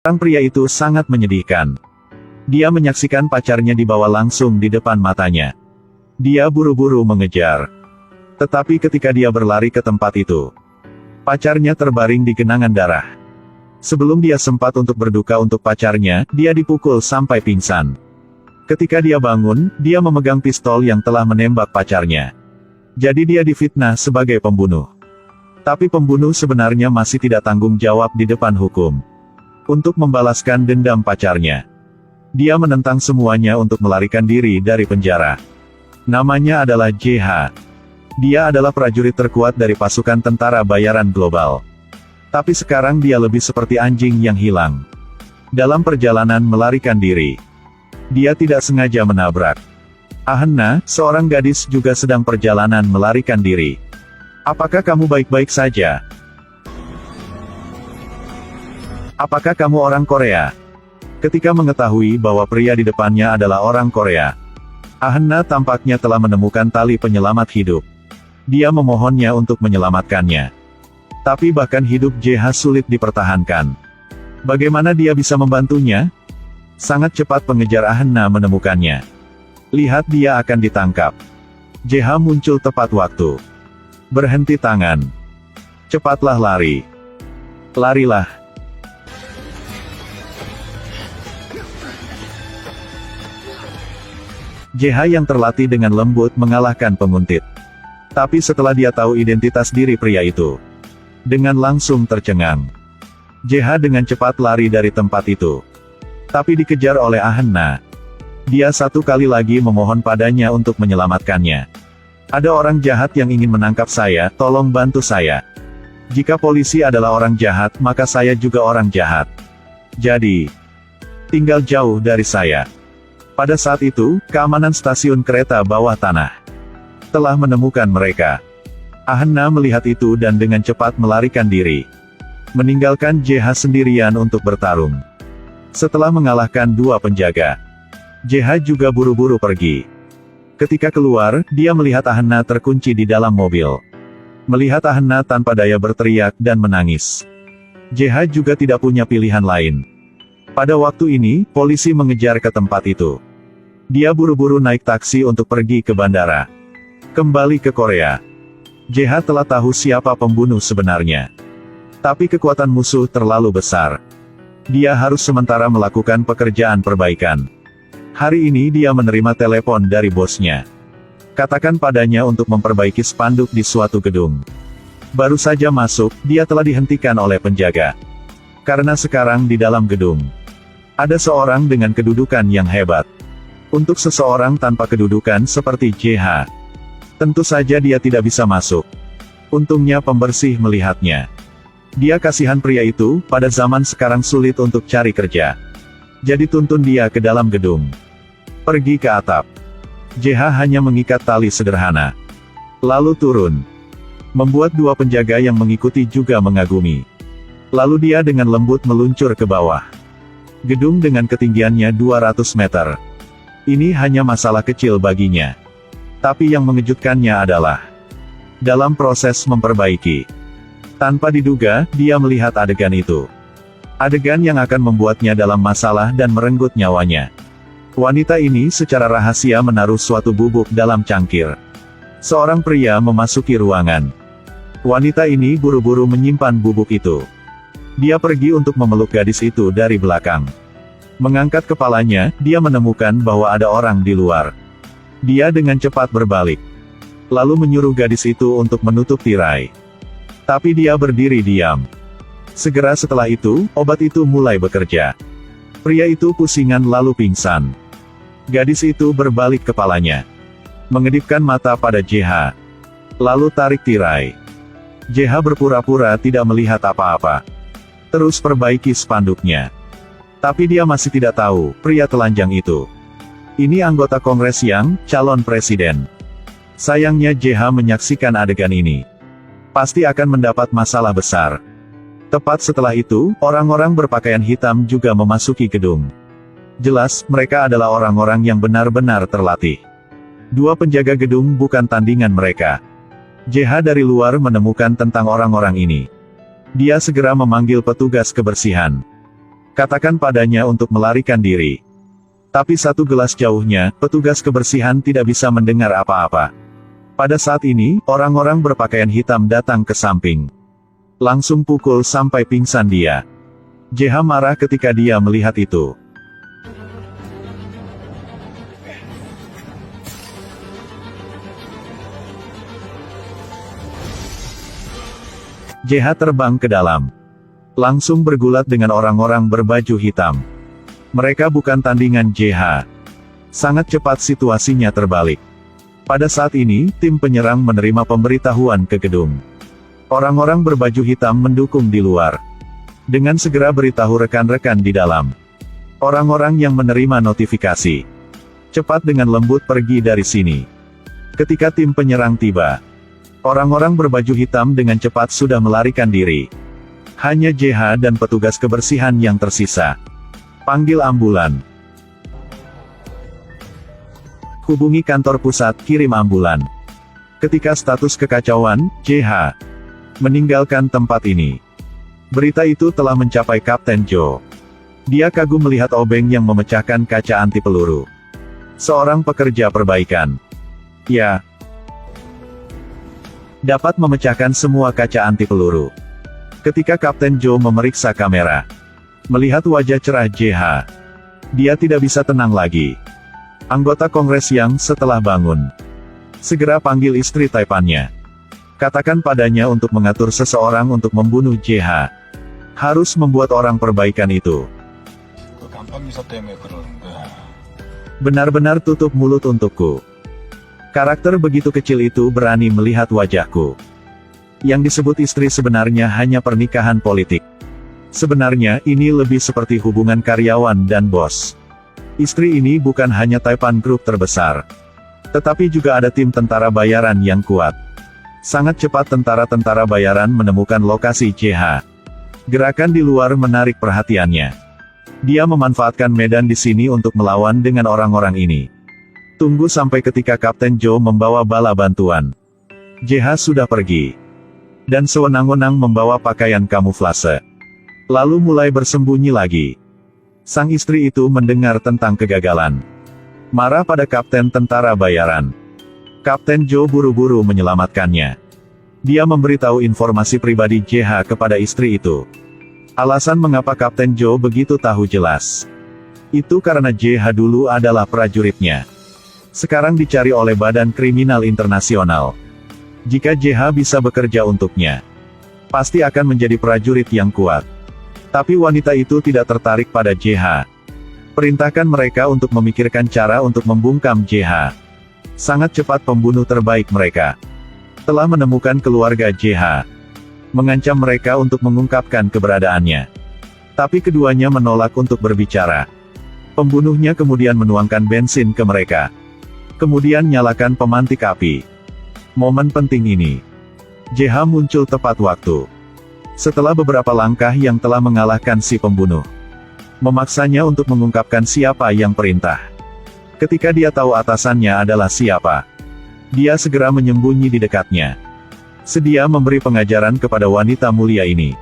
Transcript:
Sang pria itu sangat menyedihkan. Dia menyaksikan pacarnya dibawa langsung di depan matanya. Dia buru-buru mengejar. Tetapi ketika dia berlari ke tempat itu, pacarnya terbaring di genangan darah. Sebelum dia sempat untuk berduka untuk pacarnya, dia dipukul sampai pingsan. Ketika dia bangun, dia memegang pistol yang telah menembak pacarnya. Jadi dia difitnah sebagai pembunuh. Tapi pembunuh sebenarnya masih tidak tanggung jawab di depan hukum. Untuk membalaskan dendam pacarnya, dia menentang semuanya untuk melarikan diri dari penjara. Namanya adalah JH. Dia adalah prajurit terkuat dari pasukan tentara bayaran global. Tapi sekarang dia lebih seperti anjing yang hilang. Dalam perjalanan melarikan diri, dia tidak sengaja menabrak Ahena, seorang gadis juga sedang perjalanan melarikan diri. Apakah kamu baik-baik saja? Apakah kamu orang Korea? Ketika mengetahui bahwa pria di depannya adalah orang Korea, Ahena tampaknya telah menemukan tali penyelamat hidup. Dia memohonnya untuk menyelamatkannya. Tapi bahkan hidup JH sulit dipertahankan. Bagaimana dia bisa membantunya? Sangat cepat pengejar Ahena menemukannya. Lihat, dia akan ditangkap. JH muncul tepat waktu. Berhenti tangan. Cepatlah lari. Larilah. JH yang terlatih dengan lembut mengalahkan penguntit. Tapi setelah dia tahu identitas diri pria itu, dengan langsung tercengang. JH dengan cepat lari dari tempat itu. Tapi dikejar oleh Ahena. Dia satu kali lagi memohon padanya untuk menyelamatkannya. Ada orang jahat yang ingin menangkap saya, tolong bantu saya. Jika polisi adalah orang jahat, maka saya juga orang jahat. Jadi, tinggal jauh dari saya. Pada saat itu, keamanan stasiun kereta bawah tanah telah menemukan mereka. Ahena melihat itu dan dengan cepat melarikan diri, meninggalkan JH sendirian untuk bertarung. Setelah mengalahkan dua penjaga, JH juga buru-buru pergi. Ketika keluar, dia melihat Ahena terkunci di dalam mobil. Melihat Ahena tanpa daya berteriak dan menangis, JH juga tidak punya pilihan lain. Pada waktu ini, polisi mengejar ke tempat itu. Dia buru-buru naik taksi untuk pergi ke bandara. Kembali ke Korea. JH telah tahu siapa pembunuh sebenarnya. Tapi kekuatan musuh terlalu besar. Dia harus sementara melakukan pekerjaan perbaikan. Hari ini dia menerima telepon dari bosnya. Katakan padanya untuk memperbaiki spanduk di suatu gedung. Baru saja masuk, dia telah dihentikan oleh penjaga. Karena sekarang di dalam gedung ada seorang dengan kedudukan yang hebat. Untuk seseorang tanpa kedudukan seperti JH, tentu saja dia tidak bisa masuk. Untungnya pembersih melihatnya. Dia kasihan pria itu, pada zaman sekarang sulit untuk cari kerja. Jadi tuntun dia ke dalam gedung. Pergi ke atap. JH hanya mengikat tali sederhana. Lalu turun. Membuat dua penjaga yang mengikuti juga mengagumi. Lalu dia dengan lembut meluncur ke bawah. Gedung dengan ketinggiannya 200 meter. Ini hanya masalah kecil baginya. Tapi yang mengejutkannya adalah dalam proses memperbaiki. Tanpa diduga, dia melihat adegan itu. Adegan yang akan membuatnya dalam masalah dan merenggut nyawanya. Wanita ini secara rahasia menaruh suatu bubuk dalam cangkir. Seorang pria memasuki ruangan. Wanita ini buru-buru menyimpan bubuk itu. Dia pergi untuk memeluk gadis itu dari belakang. Mengangkat kepalanya, dia menemukan bahwa ada orang di luar. Dia dengan cepat berbalik. Lalu menyuruh gadis itu untuk menutup tirai. Tapi dia berdiri diam. Segera setelah itu, obat itu mulai bekerja. Pria itu pusingan lalu pingsan. Gadis itu berbalik kepalanya. Mengedipkan mata pada JH. Lalu tarik tirai. JH berpura-pura tidak melihat apa-apa. Terus perbaiki spanduknya. Tapi dia masih tidak tahu, pria telanjang itu ini anggota Kongres yang calon presiden. Sayangnya JH menyaksikan adegan ini. Pasti akan mendapat masalah besar. Tepat setelah itu, orang-orang berpakaian hitam juga memasuki gedung. Jelas, mereka adalah orang-orang yang benar-benar terlatih. Dua penjaga gedung bukan tandingan mereka. JH dari luar menemukan tentang orang-orang ini. Dia segera memanggil petugas kebersihan. Katakan padanya untuk melarikan diri. Tapi satu gelas jauhnya, petugas kebersihan tidak bisa mendengar apa-apa. Pada saat ini, orang-orang berpakaian hitam datang ke samping. Langsung pukul sampai pingsan dia. JH marah ketika dia melihat itu. JH terbang ke dalam. Langsung bergulat dengan orang-orang berbaju hitam. Mereka bukan tandingan JH. Sangat cepat situasinya terbalik. Pada saat ini, tim penyerang menerima pemberitahuan ke gedung. Orang-orang berbaju hitam mendukung di luar. Dengan segera beritahu rekan-rekan di dalam. Orang-orang yang menerima notifikasi. Cepat dengan lembut pergi dari sini. Ketika tim penyerang tiba, orang-orang berbaju hitam dengan cepat sudah melarikan diri. Hanya JH dan petugas kebersihan yang tersisa. Panggil ambulan. Hubungi kantor pusat, kirim ambulan. Ketika status kekacauan, JH meninggalkan tempat ini. Berita itu telah mencapai Kapten Joe. Dia kagum melihat obeng yang memecahkan kaca anti peluru. Seorang pekerja perbaikan. Ya. Dapat memecahkan semua kaca anti peluru. Ketika Kapten Joe memeriksa kamera. Melihat wajah cerah JH. Dia tidak bisa tenang lagi. Anggota Kongres yang setelah bangun. Segera panggil istri taipannya. Katakan padanya untuk mengatur seseorang untuk membunuh JH. Harus membuat orang perbaikan itu. Benar-benar tutup mulut untukku. Karakter begitu kecil itu berani melihat wajahku. Yang disebut istri sebenarnya hanya pernikahan politik. Sebenarnya ini lebih seperti hubungan karyawan dan bos. Istri ini bukan hanya Taipan Group terbesar. Tetapi juga ada tim tentara bayaran yang kuat. Sangat cepat tentara-tentara bayaran menemukan lokasi JH. Gerakan di luar menarik perhatiannya. Dia memanfaatkan medan di sini untuk melawan dengan orang-orang ini. Tunggu sampai ketika Kapten Joe membawa bala bantuan. JH sudah pergi. Dan sewenang-wenang membawa pakaian kamuflase. Lalu mulai bersembunyi lagi. Sang istri itu mendengar tentang kegagalan. Marah pada kapten tentara bayaran. Kapten Joe buru-buru menyelamatkannya. Dia memberitahu informasi pribadi JH kepada istri itu. Alasan mengapa Kapten Joe begitu tahu jelas. Itu karena JH dulu adalah prajuritnya. Sekarang dicari oleh Badan Kriminal Internasional. Jika JH bisa bekerja untuknya, pasti akan menjadi prajurit yang kuat. Tapi wanita itu tidak tertarik pada JH. Perintahkan mereka untuk memikirkan cara untuk membungkam JH. Sangat cepat pembunuh terbaik mereka telah menemukan keluarga JH. Mengancam mereka untuk mengungkapkan keberadaannya. Tapi keduanya menolak untuk berbicara. Pembunuhnya kemudian menuangkan bensin ke mereka. Kemudian nyalakan pemantik api. Momen penting ini. JH muncul tepat waktu. Setelah beberapa langkah yang telah mengalahkan si pembunuh. Memaksanya untuk mengungkapkan siapa yang perintah. Ketika dia tahu atasannya adalah siapa. Dia segera menyembunyi di dekatnya. Sedia memberi pengajaran kepada wanita mulia ini.